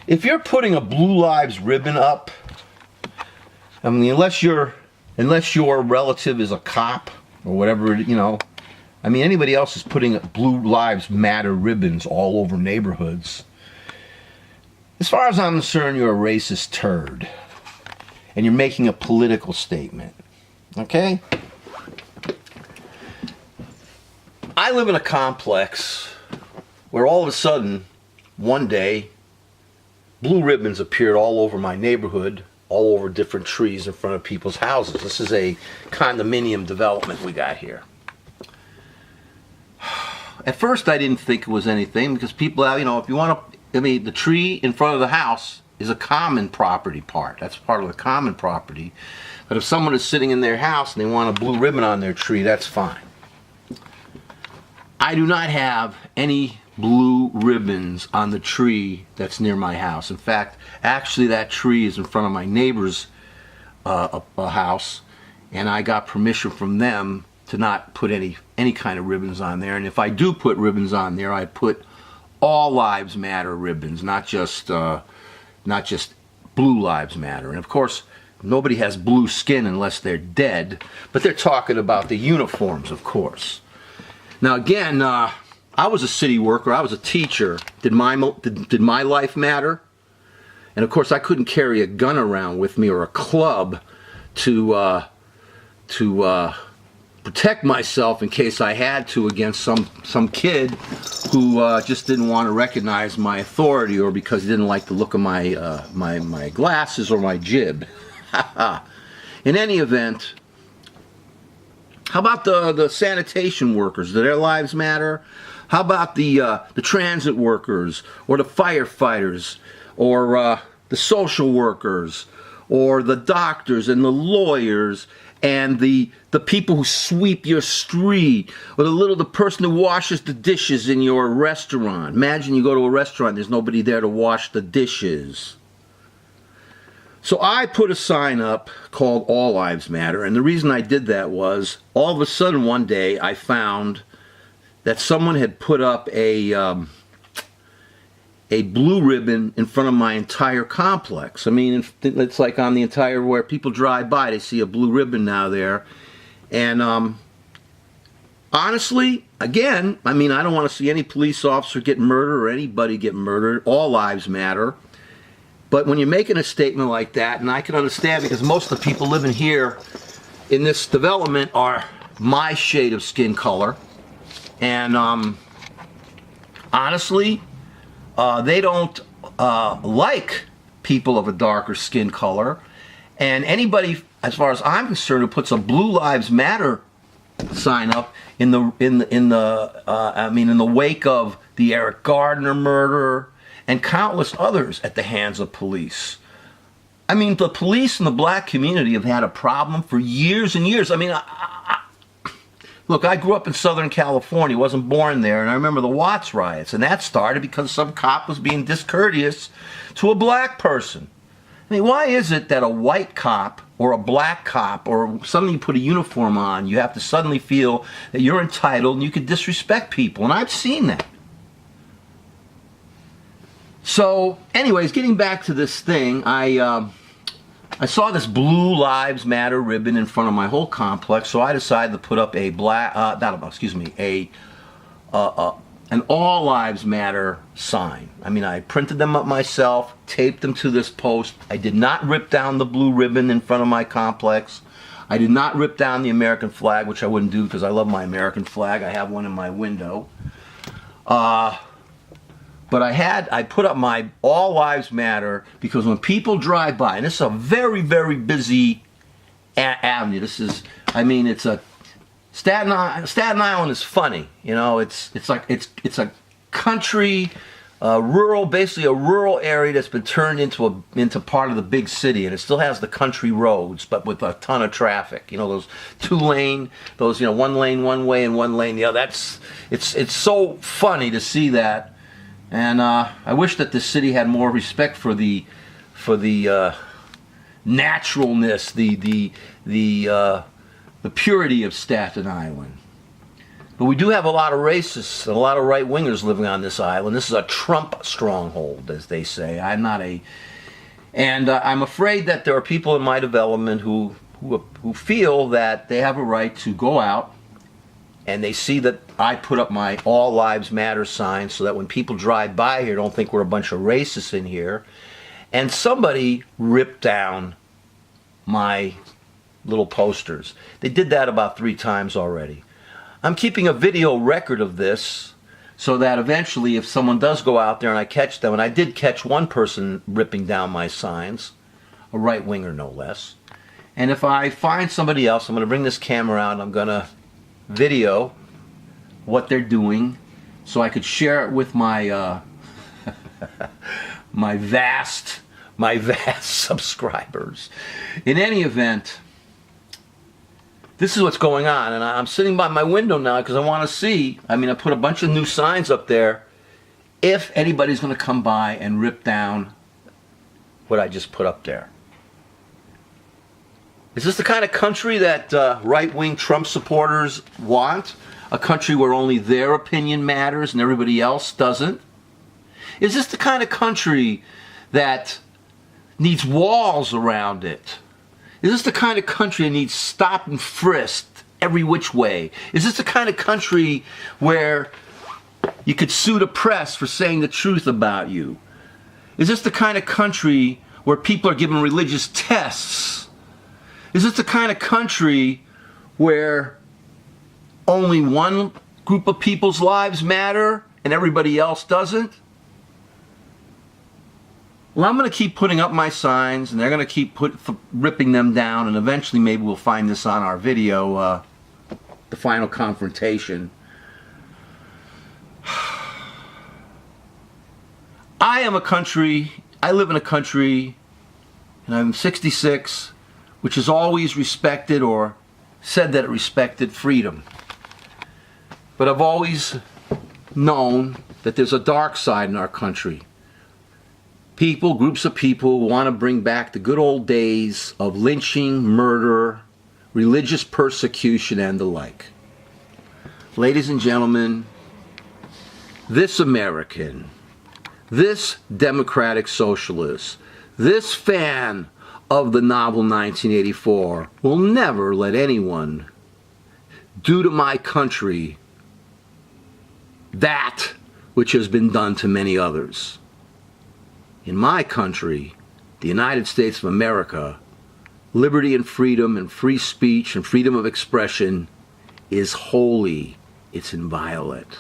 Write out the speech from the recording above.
if you're putting a Blue Lives ribbon up, I mean, unless your relative is a cop or whatever, you know, I mean, anybody else is putting Blue Lives Matter ribbons all over neighborhoods. As far as I'm concerned, you're a racist turd. And you're making a political statement. Okay? I live in a complex where all of a sudden, one day, blue ribbons appeared all over my neighborhood, all over different trees in front of people's houses. This is a condominium development we got here. At first I didn't think it was anything because people have, you know, if you want to, I mean, the tree in front of the house is a common property part. That's part of the common property. But if someone is sitting in their house and they want a blue ribbon on their tree, that's fine. I do not have any blue ribbons on the tree that's near my house. In fact, actually that tree is in front of my neighbor's house, and I got permission from them to not put any kind of ribbons on there. And if I do put ribbons on there, I put all lives matter ribbons, not just Blue Lives Matter. And of course, nobody has blue skin unless they're dead, but they're talking about the uniforms, of course. Now again, I was a city worker, I was a teacher. Did my life matter? And of course I couldn't carry a gun around with me or a club to protect myself in case I had to against some kid who just didn't want to recognize my authority, or because he didn't like the look of my glasses or my jib. In any event, how about the sanitation workers? Do their lives matter? How about the transit workers, or the firefighters, or the social workers, or the doctors and the lawyers, and the people who sweep your street, or the person who washes the dishes in your restaurant? Imagine you go to a restaurant, there's nobody there to wash the dishes. So I put a sign up called All Lives Matter, and the reason I did that was, all of a sudden one day I found that someone had put up a blue ribbon in front of my entire complex. I mean, it's like on the entire, where people drive by, they see a blue ribbon now there. And honestly, again, I mean, I don't want to see any police officer get murdered or anybody get murdered. All lives matter. But when you're making a statement like that, and I can understand because most of the people living here in this development are my shade of skin color. And honestly, they don't like people of a darker skin color. And anybody, as far as I'm concerned, who puts a Blue Lives Matter sign up in the wake of the Eric Gardner murder and countless others at the hands of police. I mean, the police in the black community have had a problem for years and years. I mean, look, I grew up in Southern California, wasn't born there, and I remember the Watts riots, and that started because some cop was being discourteous to a black person. I mean, why is it that a white cop or a black cop, or suddenly you put a uniform on, you have to suddenly feel that you're entitled and you can disrespect people? And I've seen that. So, anyways, getting back to this thing, I saw this Blue Lives Matter ribbon in front of my whole complex, so I decided to put up a an All Lives Matter sign. I mean, I printed them up myself, taped them to this post. I did not rip down the blue ribbon in front of my complex. I did not rip down the American flag, which I wouldn't do because I love my American flag. I have one in my window. But I put up my All Lives Matter because when people drive by, and this is a very, very busy avenue. This is, I mean, it's a Staten Island is funny. You know, it's a country, rural, basically a rural area that's been turned into part of the big city, and it still has the country roads, but with a ton of traffic. You know, those two-lane, those, you know, one lane one way and one lane the other. It's so funny to see that. And I wish that the city had more respect for the naturalness, the purity of Staten Island. But we do have a lot of racists and a lot of right-wingers living on this island. This is a Trump stronghold, as they say. I'm not a... And I'm afraid that there are people in my development who feel that they have a right to go out and they see that I put up my All Lives Matter sign so that when people drive by here don't think we're a bunch of racists in here. And somebody ripped down my little posters. They did that about 3 times already. I'm keeping a video record of this so that eventually if someone does go out there and I catch them, and I did catch one person ripping down my signs, a right-winger no less, and if I find somebody else, I'm going to bring this camera out and I'm going to video what they're doing so I could share it with my my vast subscribers. In any event, this is what's going on, and I'm sitting by my window now because I want to see. I mean, I put a bunch of new signs up there if anybody's going to come by and rip down what I just put up there. Is this the kind of country that right-wing Trump supporters want? A country where only their opinion matters and everybody else doesn't? Is this the kind of country that needs walls around it? Is this the kind of country that needs stop and frisked every which way? Is this the kind of country where you could sue the press for saying the truth about you? Is this the kind of country where people are given religious tests? Is this the kind of country where only one group of people's lives matter and everybody else doesn't? Well, I'm going to keep putting up my signs, and they're going to keep ripping them down, and eventually maybe we'll find this on our video, the final confrontation. I live in a country, and I'm 66, which has always respected or said that it respected freedom. But I've always known that there's a dark side in our country. People, groups of people, want to bring back the good old days of lynching, murder, religious persecution, and the like. Ladies and gentlemen, this American, this democratic socialist, this fan of the novel 1984 will never let anyone do to my country that which has been done to many others. In my country, the United States of America, liberty and freedom and free speech and freedom of expression is holy. It's inviolate.